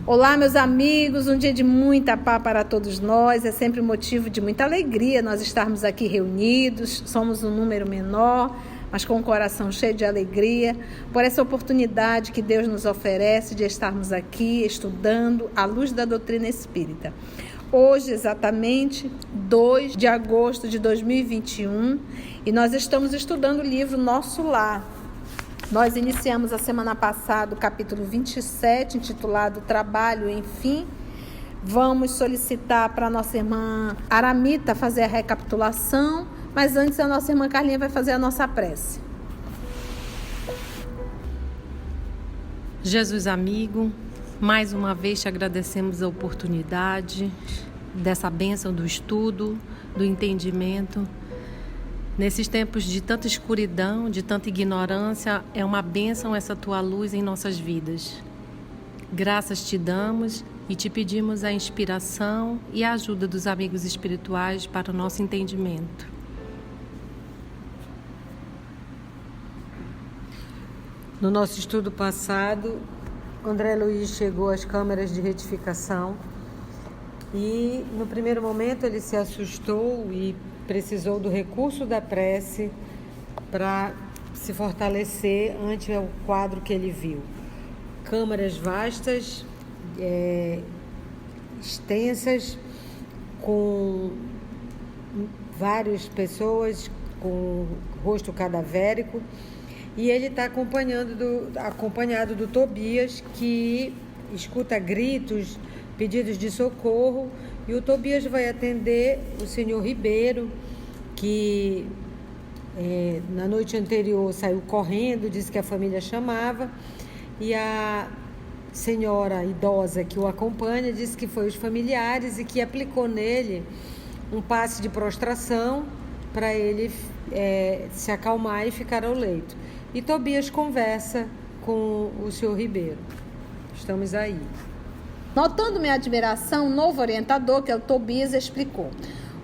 Olá, meus amigos, um dia de muita paz para todos nós, é sempre motivo de muita alegria nós estarmos aqui reunidos, somos um número menor, mas com o coração cheio de alegria, por essa oportunidade que Deus nos oferece de estarmos aqui estudando à luz da doutrina espírita. Hoje, exatamente, 2 de agosto de 2021, e nós estamos estudando o livro Nosso Lar. Nós iniciamos a semana passada o capítulo 27, intitulado Trabalho, Enfim. Vamos solicitar para a nossa irmã Aramita fazer a recapitulação, mas antes a nossa irmã Carlinha vai fazer a nossa prece. Jesus amigo, mais uma vez te agradecemos a oportunidade dessa bênção do estudo, do entendimento. Nesses tempos de tanta escuridão, de tanta ignorância, é uma bênção essa tua luz em nossas vidas. Graças te damos e te pedimos a inspiração e a ajuda dos amigos espirituais para o nosso entendimento. No nosso estudo passado, André Luiz chegou às câmeras de retificação e, no primeiro momento, ele se assustou e precisou do recurso da prece para se fortalecer ante o quadro que ele viu. Câmaras vastas, extensas, com várias pessoas com rosto cadavérico, e ele está acompanhado do Tobias, que escuta gritos, pedidos de socorro, e o Tobias vai atender o senhor Ribeiro, que na noite anterior saiu correndo, disse que a família chamava, e a senhora idosa que o acompanha disse que foi os familiares e que aplicou nele um passe de prostração para ele se acalmar e ficar ao leito. E Tobias conversa com o senhor Ribeiro. Estamos aí. Notando minha admiração, o novo orientador, que é o Tobias, explicou.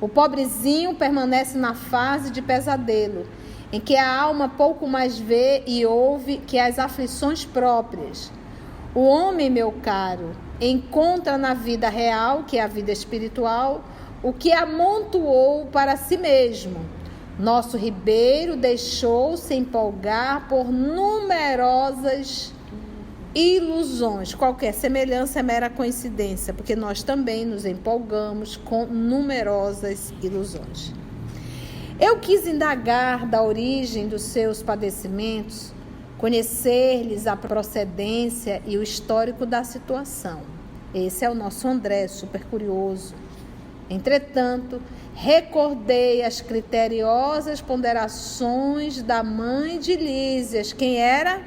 O pobrezinho permanece na fase de pesadelo, em que a alma pouco mais vê e ouve que as aflições próprias. O homem, meu caro, encontra na vida real, que é a vida espiritual, o que amontoou para si mesmo. Nosso Ribeiro deixou-se empolgar por numerosas ilusões. Qualquer semelhança é mera coincidência, porque nós também nos empolgamos com numerosas ilusões. Eu quis indagar da origem dos seus padecimentos, conhecer-lhes a procedência e o histórico da situação. Esse é o nosso André, super curioso. Entretanto, recordei as criteriosas ponderações da mãe de Lísias. Quem era?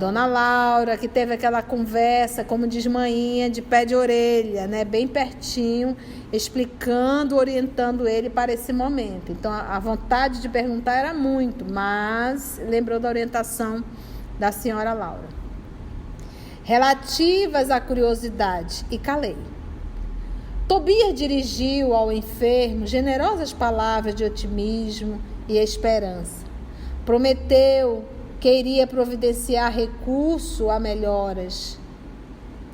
Dona Laura, que teve aquela conversa, como diz maninha, de pé de orelha, né? Bem pertinho, explicando, orientando ele para esse momento. Então, a vontade de perguntar era muito, mas lembrou da orientação da senhora Laura. Relativas à curiosidade, e calei. Tobias dirigiu ao enfermo generosas palavras de otimismo e esperança. Prometeu que iria providenciar recurso a melhoras,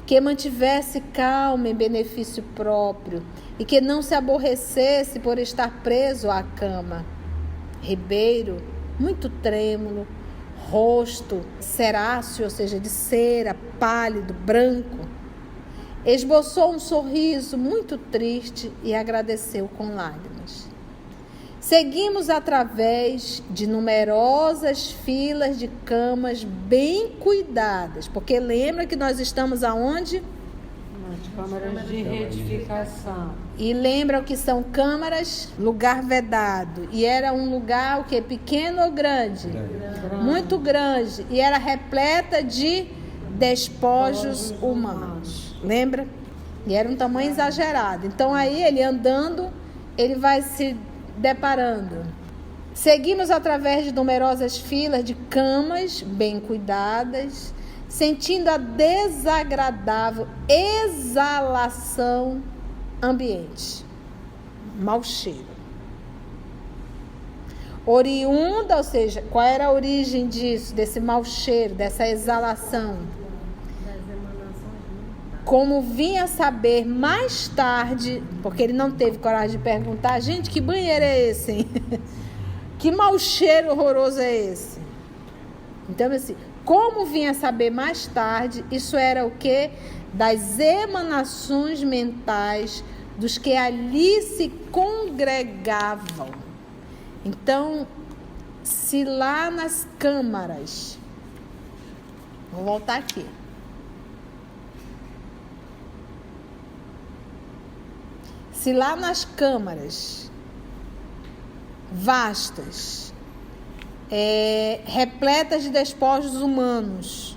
que mantivesse calma em benefício próprio e que não se aborrecesse por estar preso à cama. Ribeiro, muito trêmulo, rosto ceráceo, ou seja, de cera, pálido, branco, esboçou um sorriso muito triste e agradeceu com lágrimas. Seguimos através de numerosas filas de camas bem cuidadas, porque lembra que nós estamos aonde? Nas câmaras de retificação. E lembra o que são câmaras? Lugar vedado. E era um lugar, o quê? Pequeno ou grande? Grande. Muito grande. E era repleta de despojos humanos. Lembra? E era um tamanho exagerado. Então aí ele andando, ele vai se deparando. Seguimos através de numerosas filas de camas bem cuidadas. sentindo a desagradável exalação ambiente, mau cheiro. Oriunda, ou seja, qual era a origem disso, desse mau cheiro, dessa exalação? Como vinha a saber mais tarde, porque ele não teve coragem de perguntar, gente, que banheiro é esse, hein? Que mau cheiro horroroso é esse? Então, assim, como vinha a saber mais tarde, isso era o quê? Das emanações mentais dos que ali se congregavam. Então, se lá nas câmaras, vou voltar aqui. Se lá nas câmaras vastas, repletas de despojos humanos,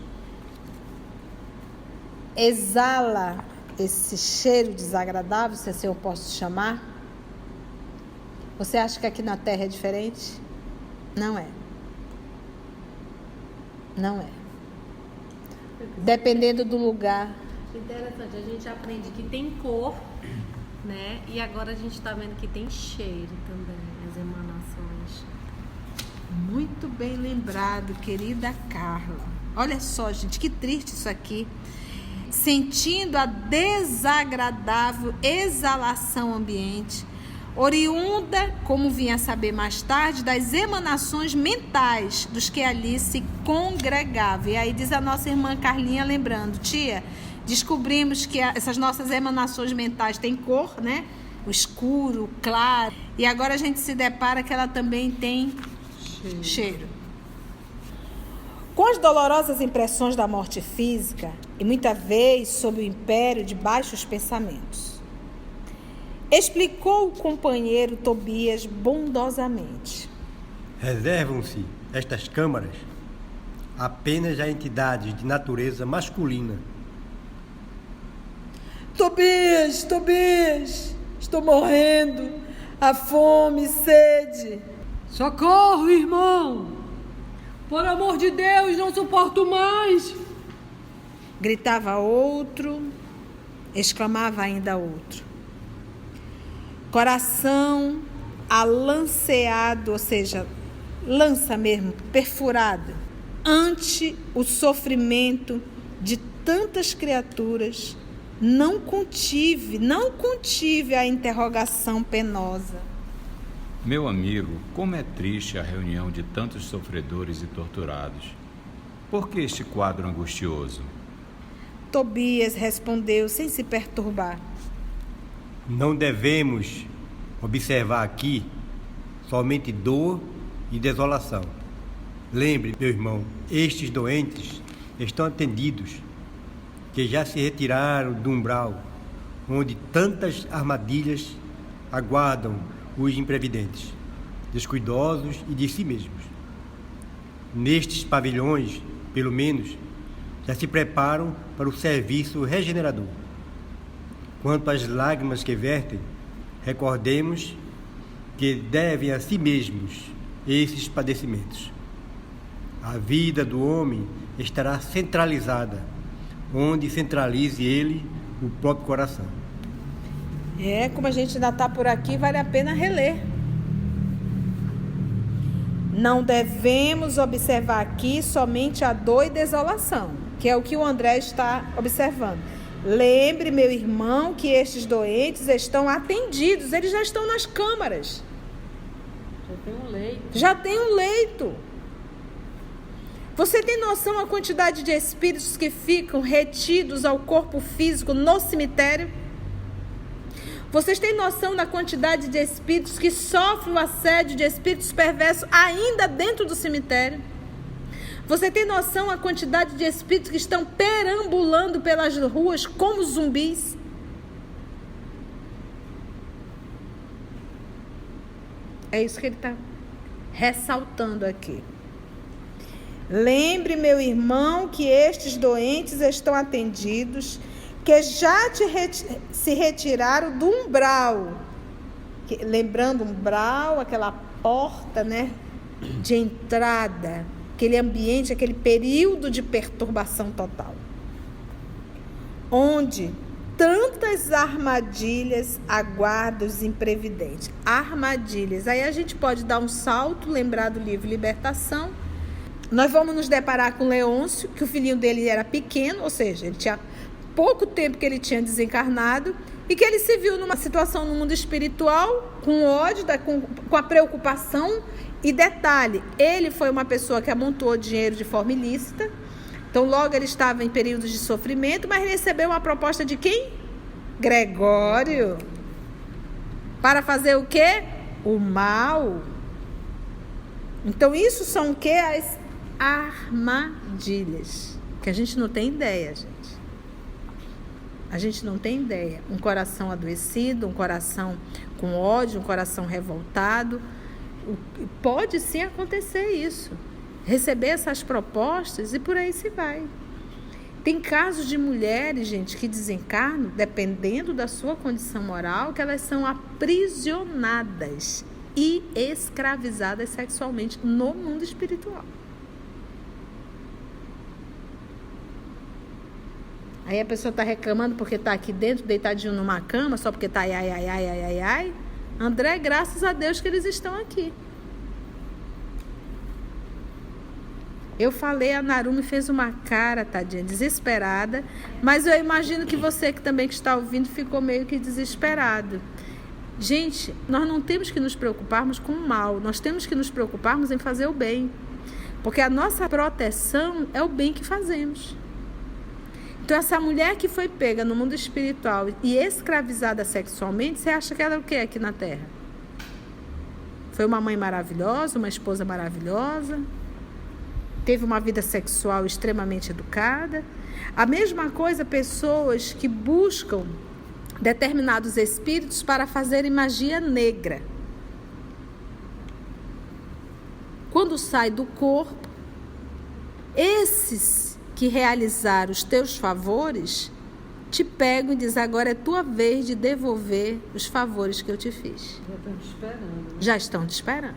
exala esse cheiro desagradável, se assim eu posso chamar, você acha que aqui na Terra é diferente? Não é. Não é. Dependendo do lugar. Interessante, a gente aprende que tem cor, né? E agora a gente está vendo que tem cheiro também, as emanações. Muito bem lembrado, querida Carla. Olha só, gente, que triste isso aqui. Sentindo a desagradável exalação ambiente, oriunda, como vinha a saber mais tarde, das emanações mentais dos que ali se congregavam. E aí diz a nossa irmã Carlinha, lembrando, tia, descobrimos que essas nossas emanações mentais têm cor, né? O escuro, o claro. E agora a gente se depara que ela também tem cheiro. Com as dolorosas impressões da morte física, e muita vez sob o império de baixos pensamentos, explicou o companheiro Tobias bondosamente. Reservam-se estas câmaras apenas a entidades de natureza masculina. Tobias, estou morrendo, a fome, sede. Socorro, irmão! Por amor de Deus, não suporto mais! Gritava outro, exclamava ainda outro. Coração alanceado, ou seja, lança mesmo, perfurada, ante o sofrimento de tantas criaturas, não contive a interrogação penosa. Meu amigo, como é triste a reunião de tantos sofredores e torturados. Por que este quadro angustioso? Tobias respondeu sem se perturbar. Não devemos observar aqui somente dor e desolação. Lembre, meu irmão, estes doentes estão atendidos, que já se retiraram do umbral, onde tantas armadilhas aguardam os imprevidentes, descuidosos e de si mesmos. Nestes pavilhões, pelo menos, já se preparam para o serviço regenerador. Quanto às lágrimas que vertem, recordemos que devem a si mesmos esses padecimentos. A vida do homem estará centralizada, onde centralize ele o próprio coração. Como a gente ainda está por aqui, vale a pena reler. Não devemos observar aqui somente a dor e desolação, que é o que o André está observando. Lembre, meu irmão, que estes doentes estão atendidos, eles já estão nas câmaras. Já tem um leito. Você tem noção da quantidade de espíritos que ficam retidos ao corpo físico no cemitério? Vocês têm noção da quantidade de espíritos que sofrem o assédio de espíritos perversos ainda dentro do cemitério? Você tem noção da quantidade de espíritos que estão perambulando pelas ruas como zumbis? É isso que ele está ressaltando aqui. Lembre, meu irmão, que estes doentes estão atendidos, que já se retiraram do umbral. Lembrando, umbral, aquela porta, né, de entrada aquele ambiente, aquele período de perturbação total, onde tantas armadilhas aguardam os imprevidentes. Armadilhas. Aí a gente pode dar um salto, lembrar do livro Libertação. Nós vamos nos deparar com Leôncio, que o filhinho dele era pequeno, ou seja, ele tinha pouco tempo que ele tinha desencarnado, e que ele se viu numa situação no mundo espiritual, com ódio, com a preocupação. E detalhe, ele foi uma pessoa que amontoou dinheiro de forma ilícita, então logo ele estava em períodos de sofrimento, mas recebeu uma proposta de quem? Gregório. Para fazer o quê? O mal. Então isso são o quê? As armadilhas, que a gente não tem ideia, gente. A gente não tem ideia. Um coração adoecido, um coração com ódio, um coração revoltado. Pode sim acontecer isso. Receber essas propostas e por aí se vai. Tem casos de mulheres, gente, que desencarnam, dependendo da sua condição moral, que elas são aprisionadas e escravizadas sexualmente no mundo espiritual. Aí a pessoa está reclamando porque está aqui dentro, deitadinho numa cama, só porque está ai. André, graças a Deus que eles estão aqui. Eu falei, a Narumi fez uma cara, tadinha, desesperada, mas eu imagino que você que também que está ouvindo ficou meio que desesperado. Gente, nós não temos que nos preocuparmos com o mal, nós temos que nos preocuparmos em fazer o bem, porque a nossa proteção é o bem que fazemos. Então, essa mulher que foi pega no mundo espiritual e escravizada sexualmente, você acha que ela é o que aqui na Terra? Foi uma mãe maravilhosa, uma esposa maravilhosa, teve uma vida sexual extremamente educada. A mesma coisa, pessoas que buscam determinados espíritos para fazerem magia negra. Quando sai do corpo, esses que realizar os teus favores, te pegam e dizem, agora é tua vez de devolver os favores que eu te fiz. Já estão te esperando. Já estão te esperando.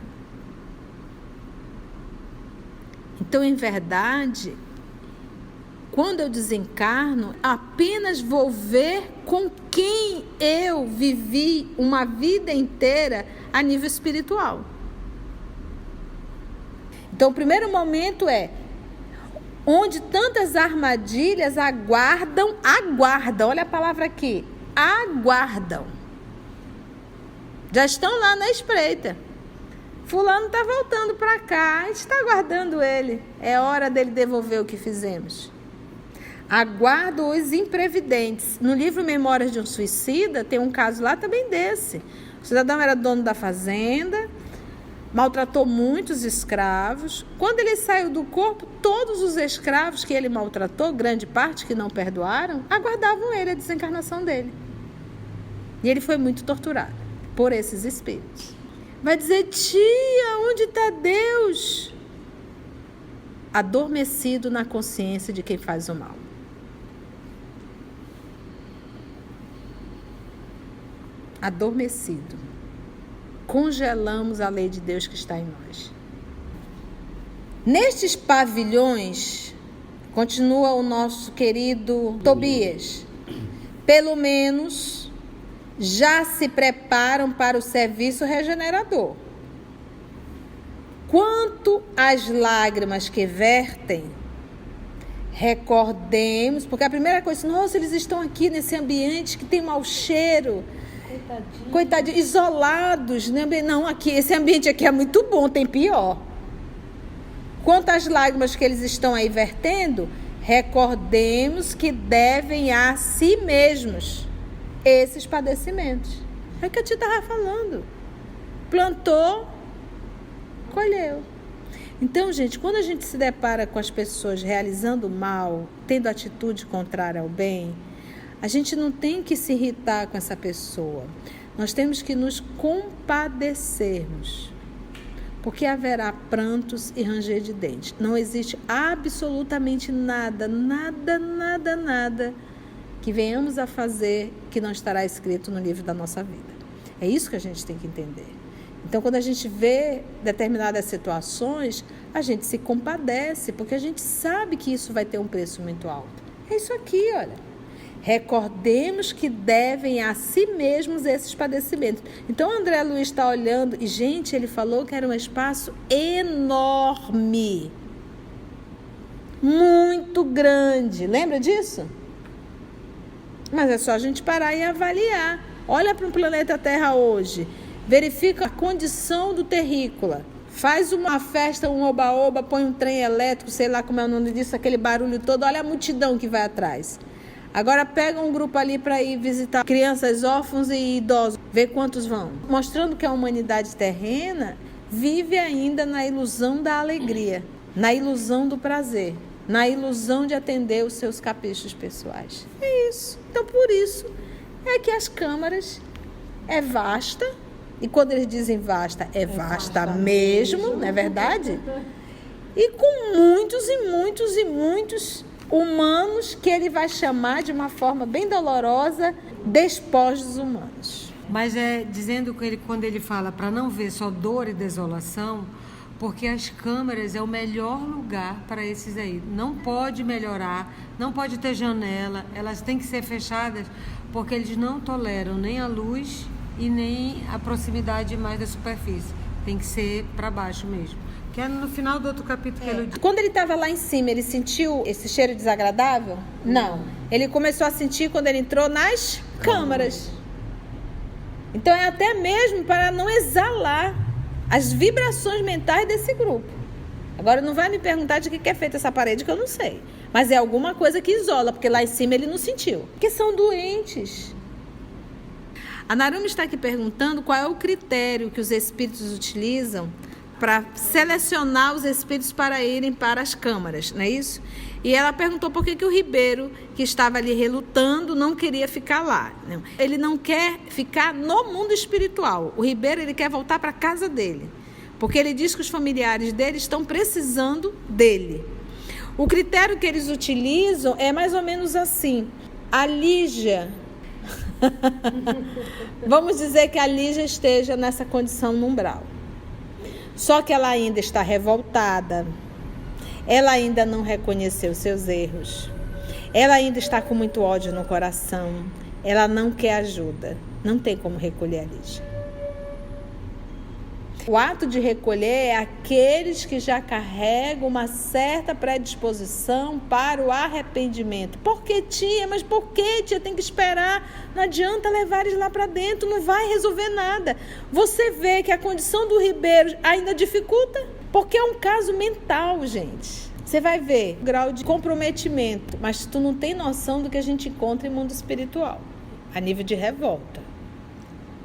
Então, em verdade, quando eu desencarno, apenas vou ver com quem eu vivi uma vida inteira a nível espiritual. Então, o primeiro momento é onde tantas armadilhas aguardam, olha a palavra aqui, aguardam. Já estão lá na espreita. Fulano está voltando para cá, a gente está aguardando ele. É hora dele devolver o que fizemos. Aguardo os imprevidentes. No livro Memórias de um Suicida, tem um caso lá também desse. O cidadão era dono da fazenda, maltratou muitos escravos. Quando ele saiu do corpo, todos os escravos que ele maltratou, grande parte que não perdoaram, aguardavam ele, a desencarnação dele. E ele foi muito torturado por esses espíritos. Vai dizer, tia, onde está Deus? Adormecido na consciência de quem faz o mal. Adormecido. Congelamos a lei de Deus que está em nós. Nestes pavilhões, continua o nosso querido Tobias, pelo menos já se preparam para o serviço regenerador. Quanto às lágrimas que vertem, recordemos, porque a primeira coisa, nossa, eles estão aqui nesse ambiente que tem mau cheiro, coitadinho, isolados, né? Não, aqui, esse ambiente aqui é muito bom, tem pior. Quanto às lágrimas que eles estão aí vertendo, recordemos que devem a si mesmos esses padecimentos. É o que a tia estava falando. Plantou, colheu. Então, gente, quando a gente se depara com as pessoas realizando mal, tendo atitude contrária ao bem, a gente não tem que se irritar com essa pessoa. Nós temos que nos compadecermos. Porque haverá prantos e ranger de dentes. Não existe absolutamente nada que venhamos a fazer que não estará escrito no livro da nossa vida. É isso que a gente tem que entender. Então, quando a gente vê determinadas situações, a gente se compadece, porque a gente sabe que isso vai ter um preço muito alto. É isso aqui, olha. Recordemos que devem a si mesmos esses padecimentos. Então, André Luiz está olhando, e, gente, ele falou que era um espaço enorme. Muito grande. Lembra disso? Mas é só a gente parar e avaliar. Olha para o planeta Terra hoje. Verifica a condição do terrícola. Faz uma festa, um oba-oba, põe um trem elétrico, sei lá como é o nome disso, aquele barulho todo. Olha a multidão que vai atrás. Agora pega um grupo ali para ir visitar crianças órfãos e idosos. Vê quantos vão. Mostrando que a humanidade terrena vive ainda na ilusão da alegria, na ilusão do prazer, na ilusão de atender os seus caprichos pessoais. É isso. Então, por isso é que as câmaras é vasta. E quando eles dizem vasta, é vasta mesmo, não é verdade? E com muitos e muitos e muitos humanos que ele vai chamar de uma forma bem dolorosa, despojos humanos. Mas é dizendo que quando ele fala para não ver só dor e desolação, porque as câmaras é o melhor lugar para esses aí. Não pode melhorar, não pode ter janela, elas têm que ser fechadas, porque eles não toleram nem a luz e nem a proximidade mais da superfície. Tem que ser para baixo mesmo. Que é no final do outro capítulo que ele diz. Quando ele estava lá em cima, ele sentiu esse cheiro desagradável? Não. Ele começou a sentir quando ele entrou nas câmaras. Então é até mesmo para não exalar as vibrações mentais desse grupo. Agora não vai me perguntar de que é feita essa parede, que eu não sei. Mas é alguma coisa que isola, porque lá em cima ele não sentiu. Porque são doentes. A Narumi está aqui perguntando qual é o critério que os espíritos utilizam para selecionar os espíritos para irem para as câmaras, não é isso? E ela perguntou por que o Ribeiro, que estava ali relutando, não queria ficar lá. Ele não quer ficar no mundo espiritual. O Ribeiro, ele quer voltar para a casa dele, porque ele diz que os familiares dele estão precisando dele. O critério que eles utilizam é mais ou menos assim. A Lígia... Vamos dizer que a Lígia esteja nessa condição no umbral. Só que ela ainda está revoltada. Ela ainda não reconheceu seus erros. Ela ainda está com muito ódio no coração. Ela não quer ajuda. Não tem como recolher a Lígia. O ato de recolher é aqueles que já carregam uma certa predisposição para o arrependimento. Por que, tia? Mas por que, tia? Tem que esperar. Não adianta levar eles lá para dentro, não vai resolver nada. Você vê que a condição do Ribeiro ainda dificulta, porque é um caso mental, gente. Você vai ver o grau de comprometimento, mas tu não tem noção do que a gente encontra em mundo espiritual, a nível de revolta.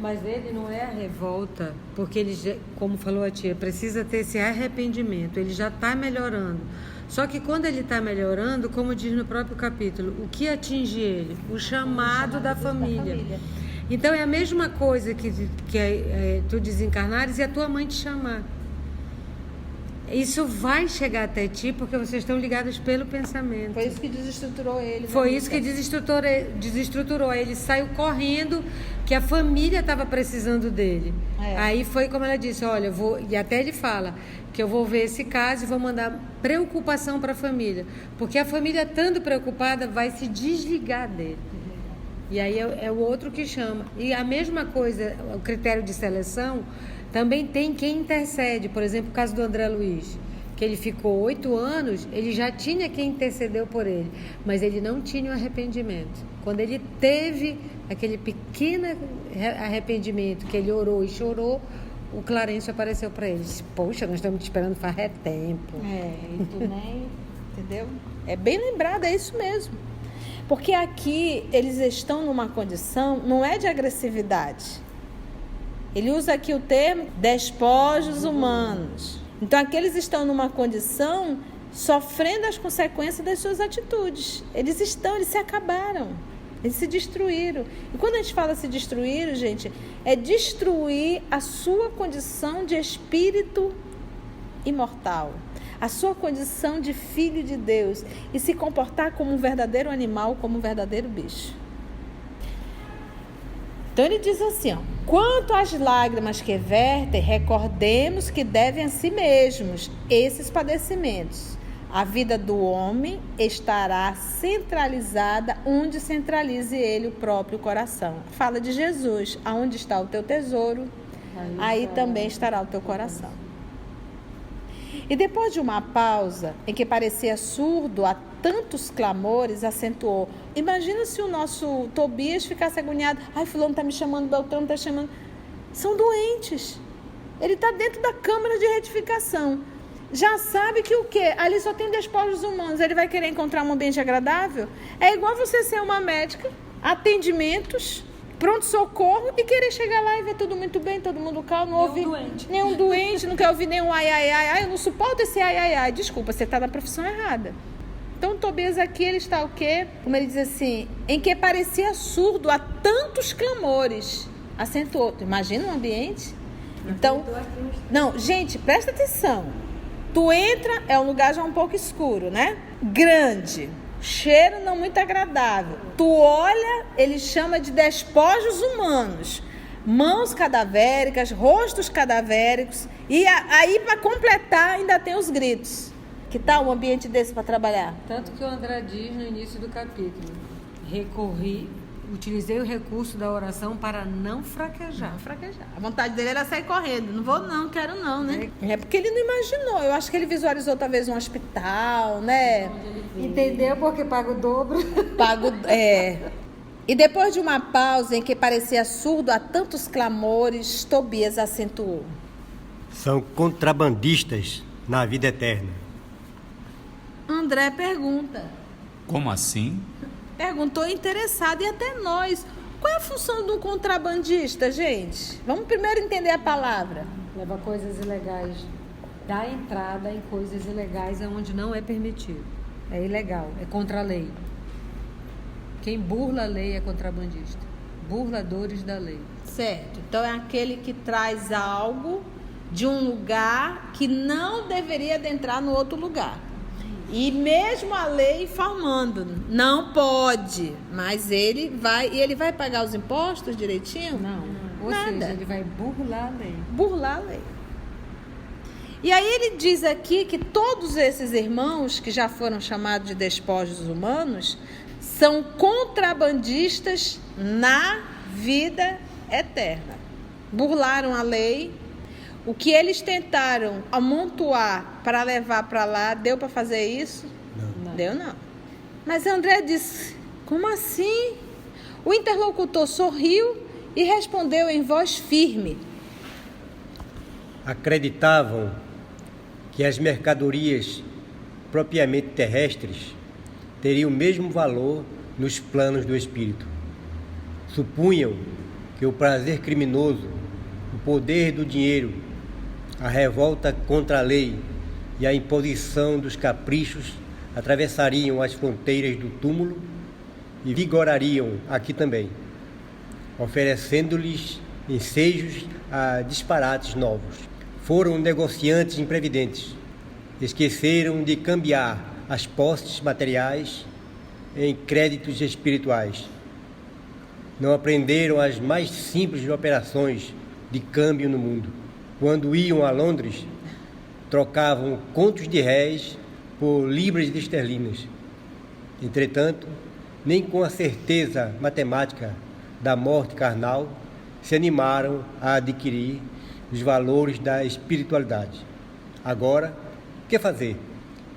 Mas ele não é a revolta, porque ele, como falou a tia, precisa ter esse arrependimento, ele já está melhorando. Só que quando ele está melhorando, como diz no próprio capítulo, o que atinge ele? O chamado da família. Então é a mesma coisa que tu desencarnares e a tua mãe te chamar. Isso vai chegar até ti porque vocês estão ligados pelo pensamento. Foi isso que desestruturou ele. Foi isso que desestruturou. Ele saiu correndo, que a família estava precisando dele. Aí foi como ela disse, olha, e até ele fala que eu vou ver esse caso e vou mandar preocupação para a família. Porque a família, estando preocupada, vai se desligar dele. E aí é o outro que chama. E a mesma coisa, o critério de seleção, também tem quem intercede. Por exemplo, o caso do André Luiz, que ele ficou 8 anos, ele já tinha quem intercedeu por ele, mas ele não tinha o arrependimento. Quando ele teve aquele pequeno arrependimento, que ele orou e chorou, o Clarencio apareceu para ele. Disse, poxa, nós estamos te esperando faz tempo. E tu nem... Entendeu? É bem lembrado, é isso mesmo. Porque aqui eles estão numa condição, não é de agressividade. Ele usa aqui o termo despojos humanos. Então, aqueles estão numa condição sofrendo as consequências das suas atitudes. Eles se acabaram. Eles se destruíram. E quando a gente fala se destruíram, gente, é destruir a sua condição de espírito imortal, a sua condição de filho de Deus e se comportar como um verdadeiro animal, como um verdadeiro bicho. Então ele diz assim, ó, quanto às lágrimas que vertem, recordemos que devem a si mesmos esses padecimentos. A vida do homem estará centralizada onde centralize ele o próprio coração. Fala de Jesus, aonde está o teu tesouro, aí também estará o teu coração. E depois de uma pausa, em que parecia surdo a tantos clamores, acentuou. Imagina se o nosso Tobias ficasse agoniado. Ai, fulano está me chamando, Beltrano está chamando. São doentes. Ele está dentro da câmara de retificação. Já sabe que o quê? Ali só tem despojos humanos. Ele vai querer encontrar um ambiente agradável? É igual você ser uma médica, atendimentos, pronto-socorro e querer chegar lá e ver tudo muito bem, todo mundo calmo, não ouvir nenhum doente, não quer ouvir nenhum ai, ai, ai, ai, eu não suporto esse ai, ai, ai. Desculpa, você está na profissão errada. Então, Tobias aqui, ele está o quê? Como ele diz assim, em que parecia surdo a tantos clamores. Acentuou. Imagina um ambiente? Então, não, gente, presta atenção. Tu entra, é um lugar já um pouco escuro, né? Grande. Cheiro não muito agradável. Tu olha, ele chama de despojos humanos. Mãos cadavéricas, rostos cadavéricos. E aí, para completar, ainda tem os gritos. Que tal um ambiente desse para trabalhar? Tanto que o André diz no início do capítulo, utilizei o recurso da oração para não fraquejar. Não fraquejar. A vontade dele era sair correndo. Não vou não, quero não, né? É porque ele não imaginou. Eu acho que ele visualizou talvez um hospital, né? Entendeu? Porque paga o dobro. E depois de uma pausa em que parecia surdo a tantos clamores, Tobias acentuou. São contrabandistas na vida eterna. André pergunta. Como assim? Perguntou interessado e até nós. Qual é a função de um contrabandista, gente? Vamos primeiro entender a palavra. Leva coisas ilegais, dá entrada em coisas ilegais onde não é permitido. É ilegal, é contra a lei. Quem burla a lei é contrabandista. Burladores da lei. Certo. Então é aquele que traz algo de um lugar que não deveria adentrar no outro lugar. E mesmo a lei informando, não pode, mas ele vai pagar os impostos direitinho? Não. Ou nada. seja, ele vai burlar a lei. Burlar a lei. E aí ele diz aqui que todos esses irmãos que já foram chamados de despojos humanos são contrabandistas na vida eterna. Burlaram a lei. O que eles tentaram amontoar para levar para lá, deu para fazer isso? Não. Deu não. Mas André disse, como assim? O interlocutor sorriu e respondeu em voz firme. Acreditavam que as mercadorias propriamente terrestres teriam o mesmo valor nos planos do espírito. Supunham que o prazer criminoso, o poder do dinheiro, a revolta contra a lei e a imposição dos caprichos atravessariam as fronteiras do túmulo e vigorariam aqui também, oferecendo-lhes ensejos a disparates novos. Foram negociantes imprevidentes, esqueceram de cambiar as posses materiais em créditos espirituais. Não aprenderam as mais simples operações de câmbio no mundo. Quando iam a Londres, trocavam contos de réis por libras de esterlinas. Entretanto, nem com a certeza matemática da morte carnal se animaram a adquirir os valores da espiritualidade. Agora, o que fazer?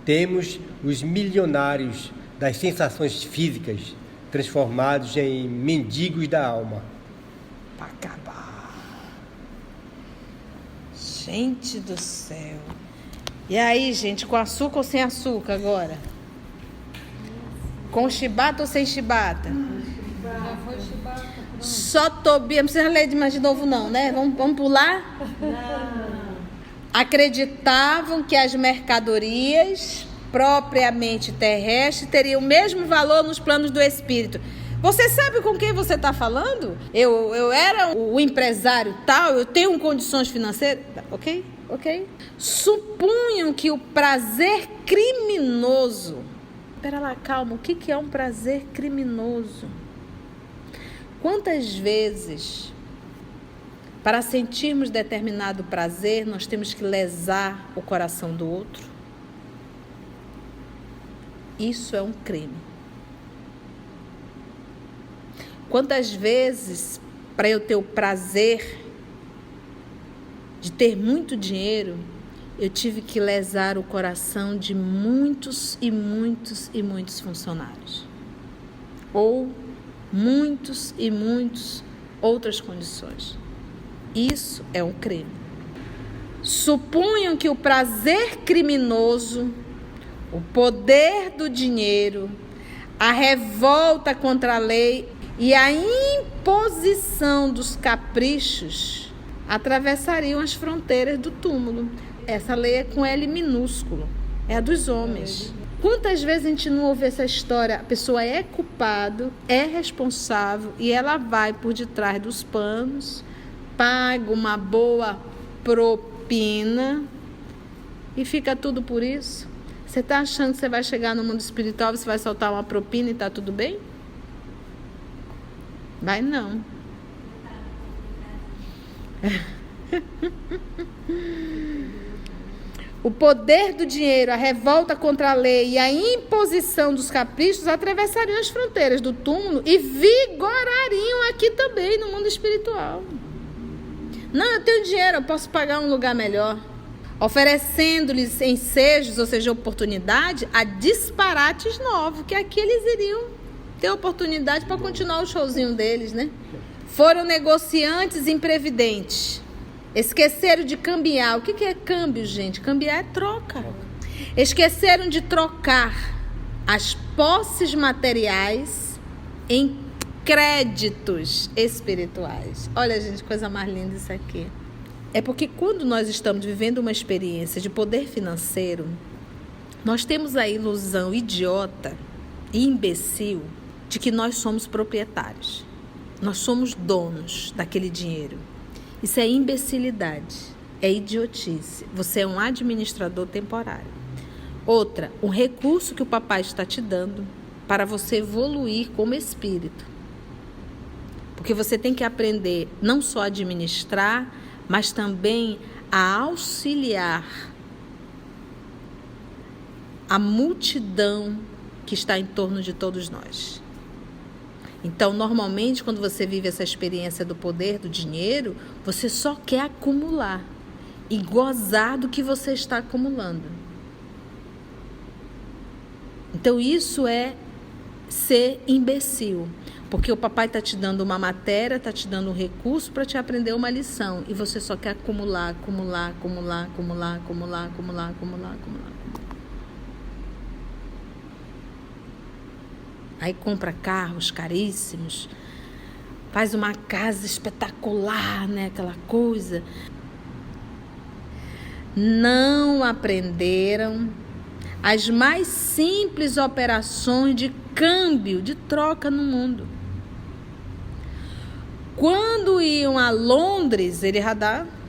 Temos os milionários das sensações físicas transformados em mendigos da alma. Para acabar. Gente do céu. E aí, gente, com açúcar ou sem açúcar agora? Com chibata ou sem chibata? Já foi chibata. Só Tobias, não precisa ler de novo não, né? Vamos pular? Não. Acreditavam que as mercadorias propriamente terrestres teriam o mesmo valor nos planos do espírito. Você sabe com quem você está falando? Eu era o empresário tal, eu tenho condições financeiras. Ok. Supunham que o prazer criminoso... Espera lá, calma. O que é um prazer criminoso? Quantas vezes, para sentirmos determinado prazer, nós temos que lesar o coração do outro? Isso é um crime. Quantas vezes, para eu ter o prazer de ter muito dinheiro, eu tive que lesar o coração de muitos e muitos e muitos funcionários. Ou muitos e muitos outras condições. Isso é um crime. Supunham que o prazer criminoso, o poder do dinheiro, a revolta contra a lei e a imposição dos caprichos atravessariam as fronteiras do túmulo. Essa lei é com L minúsculo, é a dos homens. Quantas vezes a gente não ouve essa história? A pessoa é culpada, é responsável e ela vai por detrás dos panos, paga uma boa propina e fica tudo por isso? Você está achando que você vai chegar no mundo espiritual e você vai soltar uma propina e está tudo bem? Vai não. O poder do dinheiro, a revolta contra a lei e a imposição dos caprichos atravessariam as fronteiras do túmulo e vigorariam aqui também no mundo espiritual. Não, eu tenho dinheiro, eu posso pagar um lugar melhor. Oferecendo-lhes ensejos, ou seja, oportunidade, a disparates novos, que aqui eles iriam ter oportunidade para continuar o showzinho deles, né? Foram negociantes imprevidentes. Esqueceram de cambiar. O que é câmbio, gente? Cambiar é troca. Esqueceram de trocar as posses materiais em créditos espirituais. Olha, gente, coisa mais linda isso aqui. É porque quando nós estamos vivendo uma experiência de poder financeiro, nós temos a ilusão idiota e imbecil de que nós somos proprietários. Nós somos donos daquele dinheiro. Isso é imbecilidade, é idiotice. Você é um administrador temporário. Outra, um recurso que o papai está te dando para você evoluir como espírito. Porque você tem que aprender não só a administrar, mas também a auxiliar a multidão que está em torno de todos nós. Então, normalmente, quando você vive essa experiência do poder do dinheiro, você só quer acumular e gozar do que você está acumulando. Então, isso é ser imbecil. Porque o papai está te dando uma matéria, está te dando um recurso para te aprender uma lição. E você só quer acumular, acumular, acumular, acumular, acumular, acumular, acumular, acumular. Aí compra carros caríssimos, faz uma casa espetacular, né? Aquela coisa. Não aprenderam as mais simples operações de câmbio, de troca no mundo. Quando iam a Londres, ele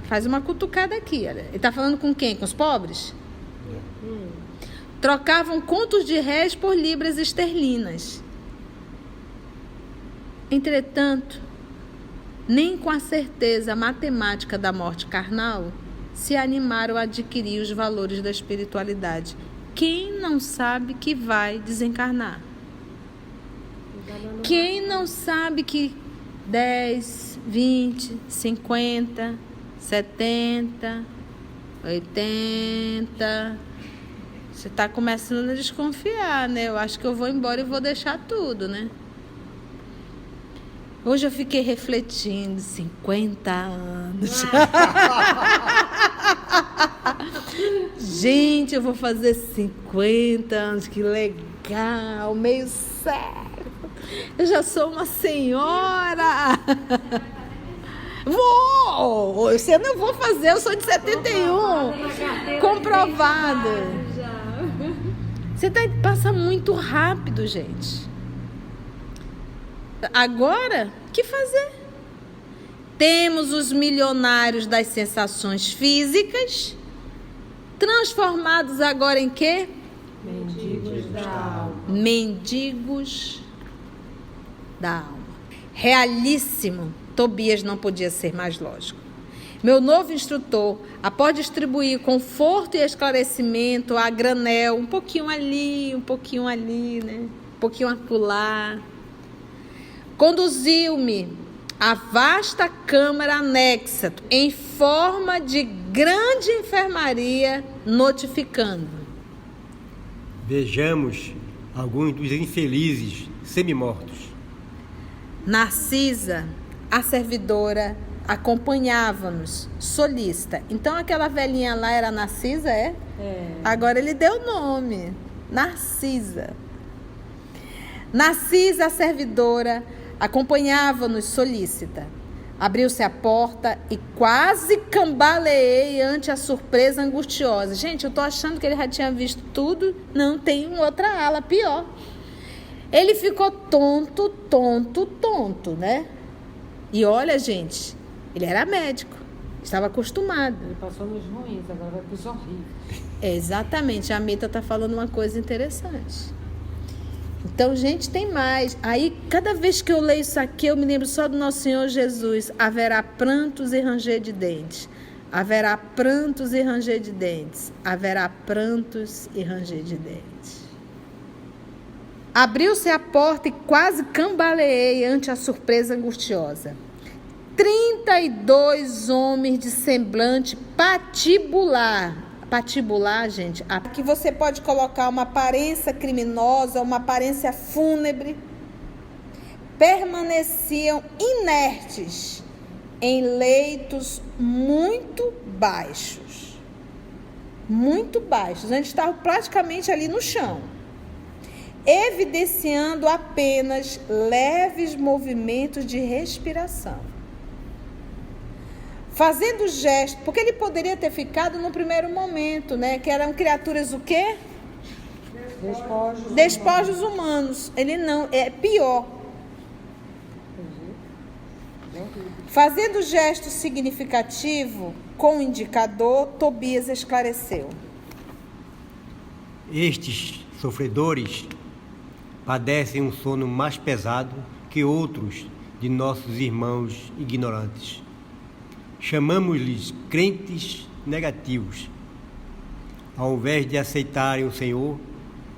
faz uma cutucada aqui, olha. Ele está falando com quem? Com os pobres? Trocavam contos de réis por libras esterlinas. Entretanto, nem com a certeza matemática da morte carnal se animaram a adquirir os valores da espiritualidade. Quem não sabe que vai desencarnar? Quem não sabe que 10, 20, 50, 70, 80... Você está começando a desconfiar, né? Eu acho que eu vou embora e vou deixar tudo, né? Hoje eu fiquei refletindo, 50 anos. Gente, eu vou fazer 50 anos, que legal, meio sério. Eu já sou uma senhora. Vou! Eu não vou fazer, eu sou de 71. Comprovado. Você passa muito rápido, gente. Agora, o que fazer? Temos os milionários das sensações físicas, transformados agora em quê? Mendigos da alma. Mendigos da alma. Realíssimo. Tobias não podia ser mais lógico. Meu novo instrutor, após distribuir conforto e esclarecimento a granel, um pouquinho ali, né? Um pouquinho acolá, conduziu-me à vasta câmara anexa, em forma de grande enfermaria, notificando: vejamos alguns dos infelizes semimortos. Narcisa, a servidora, acompanhava-nos, solícita. Então aquela velhinha lá era Narcisa, é? Agora ele deu o nome, Narcisa. Narcisa, a servidora, acompanhava-nos solícita. Abriu-se a porta e quase cambaleei ante a surpresa angustiosa. Gente, eu tô achando que ele já tinha visto tudo. Não, tem outra ala pior. Ele ficou tonto, né? E olha, gente, ele era médico, estava acostumado. Ele passou nos ruins, agora vai pros horríveis. Exatamente, a Mita está falando uma coisa interessante. Então, gente, tem mais. Aí, cada vez que eu leio isso aqui, eu me lembro só do nosso Senhor Jesus. Haverá prantos e ranger de dentes. Haverá prantos e ranger de dentes. Haverá prantos e ranger de dentes. Abriu-se a porta e quase cambaleei ante a surpresa angustiosa. 32 homens de semblante patibular. Patibular, gente, aqui você pode colocar uma aparência criminosa, uma aparência fúnebre. Permaneciam inertes em leitos muito baixos. Muito baixos. A gente estava praticamente ali no chão, evidenciando apenas leves movimentos de respiração. Fazendo gesto, porque ele poderia ter ficado no primeiro momento, né? Que eram criaturas o quê? Despojos humanos. Ele não, é pior. Fazendo gesto significativo com o indicador, Tobias esclareceu: Estes sofredores padecem um sono mais pesado que outros de nossos irmãos ignorantes. Chamamos-lhes crentes negativos. Ao invés de aceitarem o Senhor,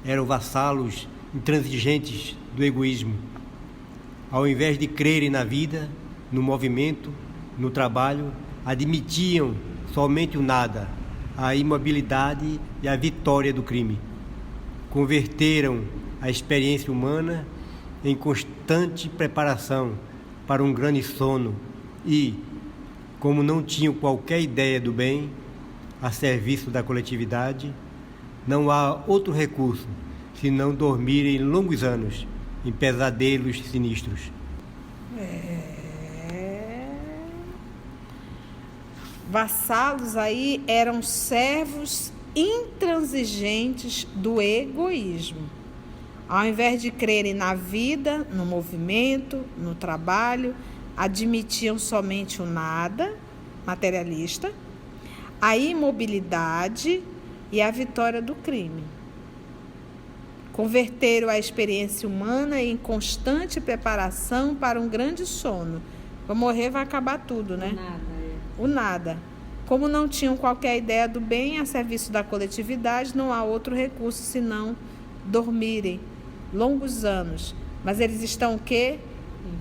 eram vassalos intransigentes do egoísmo. Ao invés de crerem na vida, no movimento, no trabalho, admitiam somente o nada, a imobilidade e a vitória do crime. Converteram a experiência humana em constante preparação para um grande sono e, como não tinham qualquer ideia do bem a serviço da coletividade, não há outro recurso senão dormirem longos anos em pesadelos sinistros. Vassalos aí eram servos intransigentes do egoísmo. Ao invés de crerem na vida, no movimento, no trabalho, admitiam somente o nada, materialista, a imobilidade e a vitória do crime. Converteram a experiência humana em constante preparação para um grande sono. Vai morrer, vai acabar tudo, né? O nada. Como não tinham qualquer ideia do bem a serviço da coletividade, não há outro recurso senão dormirem longos anos. Mas eles estão o quê?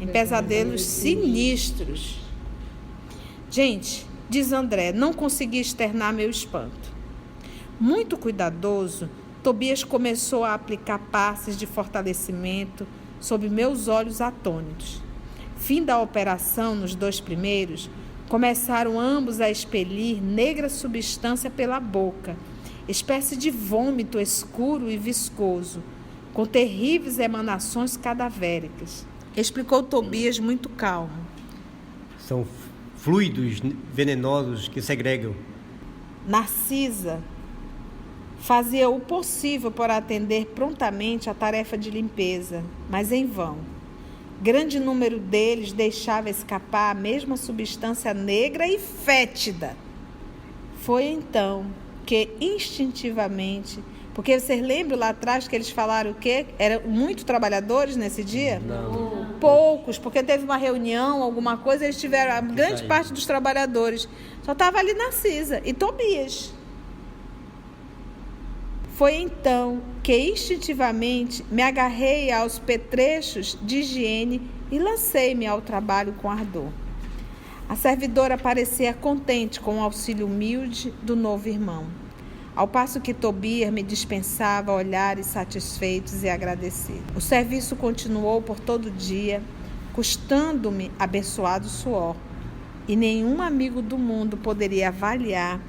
Em pesadelos sinistros. Gente, diz André, não consegui externar meu espanto. Muito cuidadoso, Tobias começou a aplicar passes de fortalecimento sob meus olhos atônitos. Fim da operação, nos 2 primeiros, começaram ambos a expelir negra substância pela boca, espécie de vômito escuro e viscoso, com terríveis emanações cadavéricas. Explicou Tobias muito calmo. São fluidos venenosos que segregam. Narcisa fazia o possível por atender prontamente a tarefa de limpeza, mas em vão. Grande número deles deixava escapar a mesma substância negra e fétida. Foi então que instintivamente, porque vocês lembram lá atrás que eles falaram o quê? Eram muito trabalhadores nesse dia? Não. poucos, porque teve uma reunião, alguma coisa, eles tiveram, a grande parte dos trabalhadores só estava ali Narcisa e Tobias. Foi então que instintivamente me agarrei aos petrechos de higiene e lancei-me ao trabalho com ardor. A servidora parecia contente com o auxílio humilde do novo irmão, ao passo que Tobias me dispensava olhares satisfeitos e agradecidos. O serviço continuou por todo o dia, custando-me abençoado suor, e nenhum amigo do mundo poderia avaliar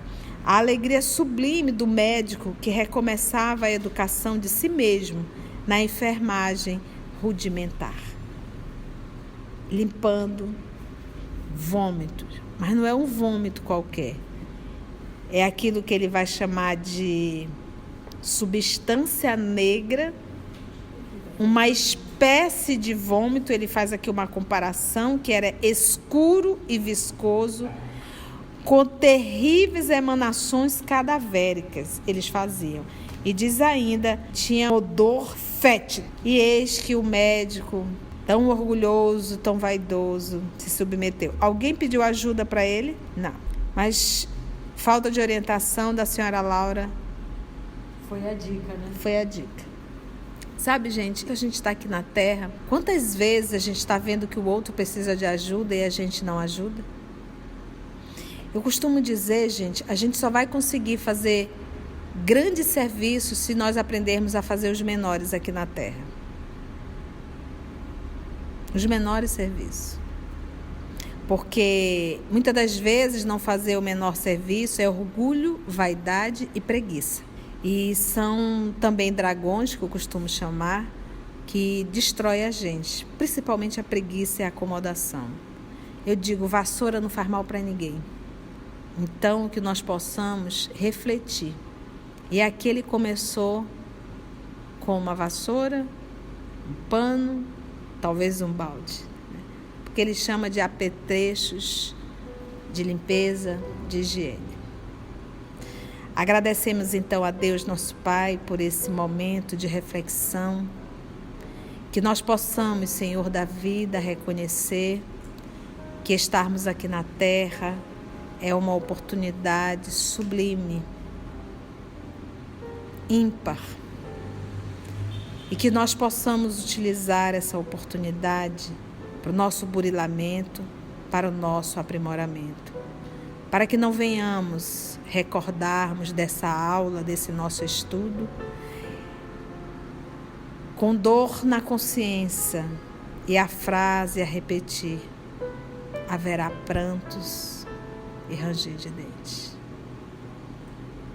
a alegria sublime do médico que recomeçava a educação de si mesmo na enfermagem rudimentar. Limpando vômitos, mas não é um vômito qualquer. É aquilo que ele vai chamar de substância negra, uma espécie de vômito. Ele faz aqui uma comparação que era escuro e viscoso, com terríveis emanações cadavéricas, eles faziam. E diz ainda, tinha odor fétido. E eis que o médico, tão orgulhoso, tão vaidoso, se submeteu. Alguém pediu ajuda para ele? Não. Mas falta de orientação da senhora Laura. Foi a dica, né? Foi a dica. Sabe, gente, a gente está aqui na Terra, quantas vezes a gente está vendo que o outro precisa de ajuda e a gente não ajuda? Eu costumo dizer, gente, a gente só vai conseguir fazer grandes serviços se nós aprendermos a fazer os menores aqui na Terra. Os menores serviços. Porque muitas das vezes não fazer o menor serviço é orgulho, vaidade e preguiça. E são também dragões, que eu costumo chamar, que destrói a gente, principalmente a preguiça e a acomodação. Eu digo, vassoura não faz mal para ninguém. Então, que nós possamos refletir. E aqui ele começou com uma vassoura, um pano, talvez um balde. Porque ele chama de apetrechos de limpeza, de higiene. Agradecemos então a Deus, nosso Pai, por esse momento de reflexão. Que nós possamos, Senhor da vida, reconhecer que estarmos aqui na Terra é uma oportunidade sublime, ímpar, e que nós possamos utilizar essa oportunidade para o nosso burilamento, para o nosso aprimoramento, para que não venhamos recordarmos dessa aula, desse nosso estudo, com dor na consciência e a frase a repetir: haverá prantos e ranger de dentes.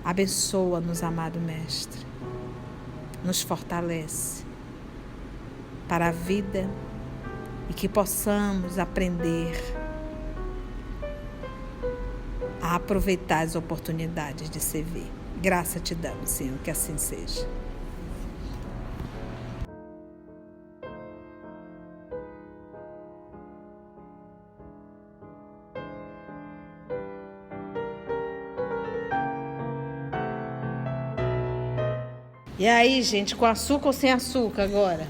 Abençoa-nos, amado Mestre. Nos fortalece para a vida e que possamos aprender a aproveitar as oportunidades de servir. Graça te damos, Senhor, que assim seja. E aí, gente, com açúcar ou sem açúcar agora?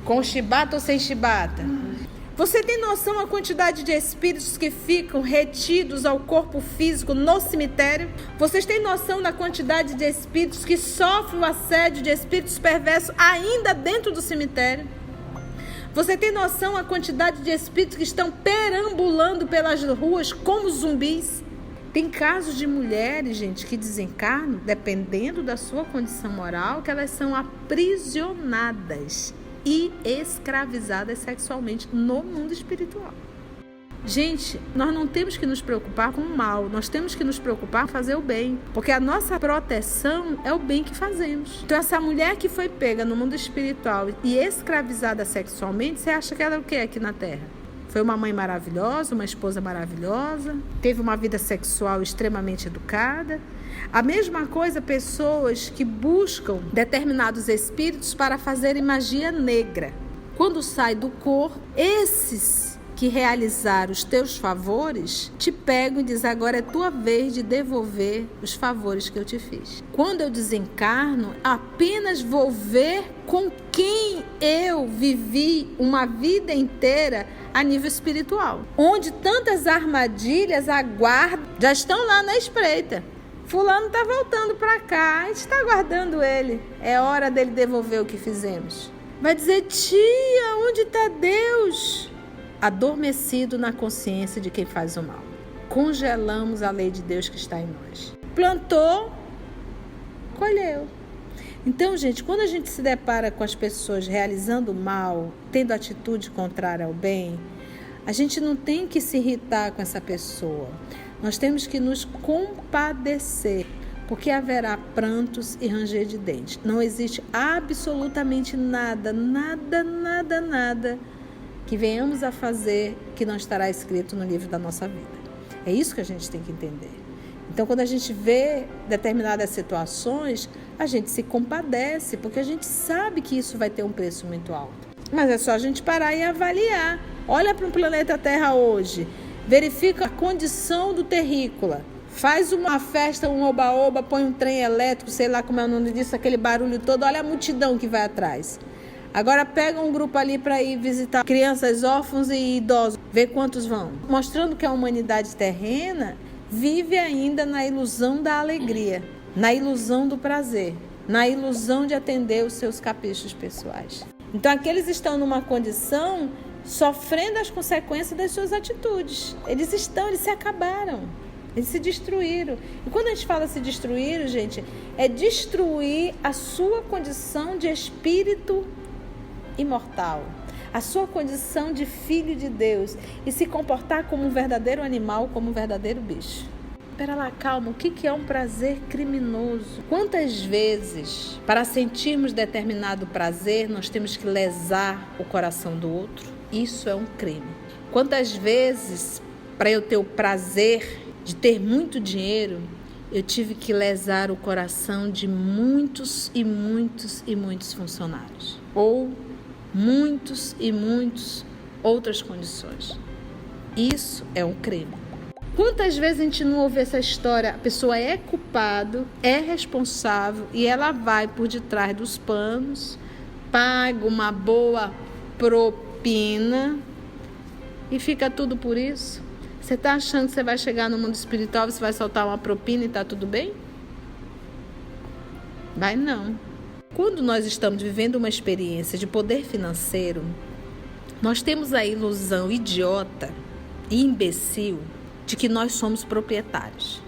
Com chibata ou sem chibata? Você tem noção da quantidade de espíritos que ficam retidos ao corpo físico no cemitério? Vocês têm noção da quantidade de espíritos que sofrem o assédio de espíritos perversos ainda dentro do cemitério? Você tem noção da quantidade de espíritos que estão perambulando pelas ruas como zumbis? Tem casos de mulheres, gente, que desencarnam, dependendo da sua condição moral, que elas são aprisionadas e escravizadas sexualmente no mundo espiritual. Gente, nós não temos que nos preocupar com o mal, nós temos que nos preocupar com fazer o bem, porque a nossa proteção é o bem que fazemos. Então, essa mulher que foi pega no mundo espiritual e escravizada sexualmente, você acha que ela é o que aqui na Terra? Foi uma mãe maravilhosa, uma esposa maravilhosa, teve uma vida sexual extremamente educada. A mesma coisa, pessoas que buscam determinados espíritos para fazerem magia negra. Quando sai do corpo, esses que que realizar os teus favores, te pego e diz: agora é tua vez de devolver os favores que eu te fiz. Quando eu desencarno, apenas vou ver com quem eu vivi uma vida inteira a nível espiritual, onde tantas armadilhas aguardam, já estão lá na espreita. Fulano está voltando para cá, a gente está aguardando ele, é hora dele devolver o que fizemos. Vai dizer: tia, onde está Deus? Adormecido na consciência de quem faz o mal. Congelamos a lei de Deus que está em nós. Plantou, colheu. Então, gente, quando a gente se depara com as pessoas realizando o mal, tendo atitude contrária ao bem, a gente não tem que se irritar com essa pessoa. Nós temos que nos compadecer, porque haverá prantos e ranger de dentes. Não existe absolutamente nada que venhamos a fazer que não estará escrito no livro da nossa vida. É isso que a gente tem que entender. Então, quando a gente vê determinadas situações, a gente se compadece, porque a gente sabe que isso vai ter um preço muito alto. Mas é só a gente parar e avaliar. Olha para o planeta Terra hoje, verifica a condição do terrícola. Faz uma festa, um oba-oba, põe um trem elétrico, sei lá como é o nome disso, aquele barulho todo, olha a multidão que vai atrás. Agora pega um grupo ali para ir visitar crianças órfãos e idosos, vê quantos vão. Mostrando que a humanidade terrena vive ainda na ilusão da alegria, na ilusão do prazer, na ilusão de atender os seus caprichos pessoais. Então aqueles estão numa condição sofrendo as consequências das suas atitudes. Eles se acabaram. Eles se destruíram. E quando a gente fala se destruíram, gente, é destruir a sua condição de espírito imortal, a sua condição de filho de Deus e se comportar como um verdadeiro animal, como um verdadeiro bicho. Espera lá, calma, o que é um prazer criminoso? Quantas vezes, para sentirmos determinado prazer, nós temos que lesar o coração do outro? Isso é um crime. Quantas vezes, para eu ter o prazer de ter muito dinheiro, eu tive que lesar o coração de muitos e muitos e muitos funcionários. Ou muitos e muitos outras condições. Isso é um crime. Quantas vezes a gente não ouve essa história? A pessoa é culpado, é responsável e ela vai por detrás dos panos, paga uma boa propina e fica tudo por isso? Você está achando que você vai chegar no mundo espiritual, você vai soltar uma propina e está tudo bem? Vai não. Quando nós estamos vivendo uma experiência de poder financeiro, nós temos a ilusão idiota e imbecil de que nós somos proprietários.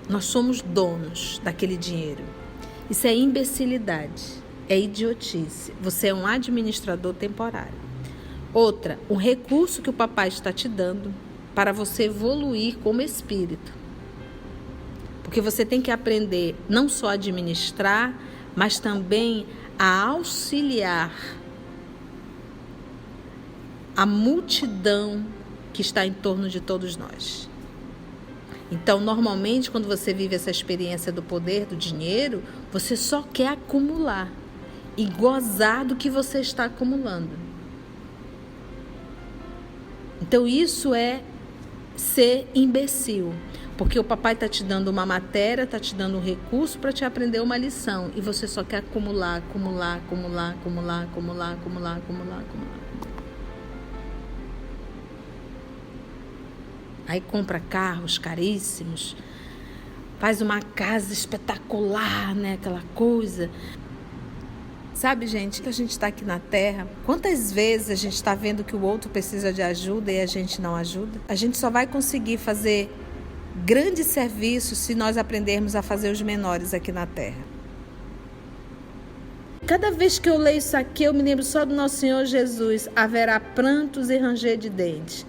Nós somos donos daquele dinheiro. Isso é imbecilidade, é idiotice. Você é um administrador temporário. Outra, um recurso que o papai está te dando para você evoluir como espírito. Porque você tem que aprender não só a administrar, mas também a auxiliar a multidão que está em torno de todos nós. Então, normalmente, quando você vive essa experiência do poder, do dinheiro, você só quer acumular e gozar do que você está acumulando. Então, isso é ser imbecil, porque o papai está te dando uma matéria, está te dando um recurso para te aprender uma lição e você só quer acumular. Aí compra carros caríssimos, faz uma casa espetacular, né? Aquela coisa. Sabe, gente, a gente está aqui na Terra, quantas vezes a gente está vendo que o outro precisa de ajuda e a gente não ajuda? A gente só vai conseguir fazer grandes serviços se nós aprendermos a fazer os menores aqui na Terra. Cada vez que eu leio isso aqui, eu me lembro só do nosso Senhor Jesus. Haverá prantos e ranger de dentes.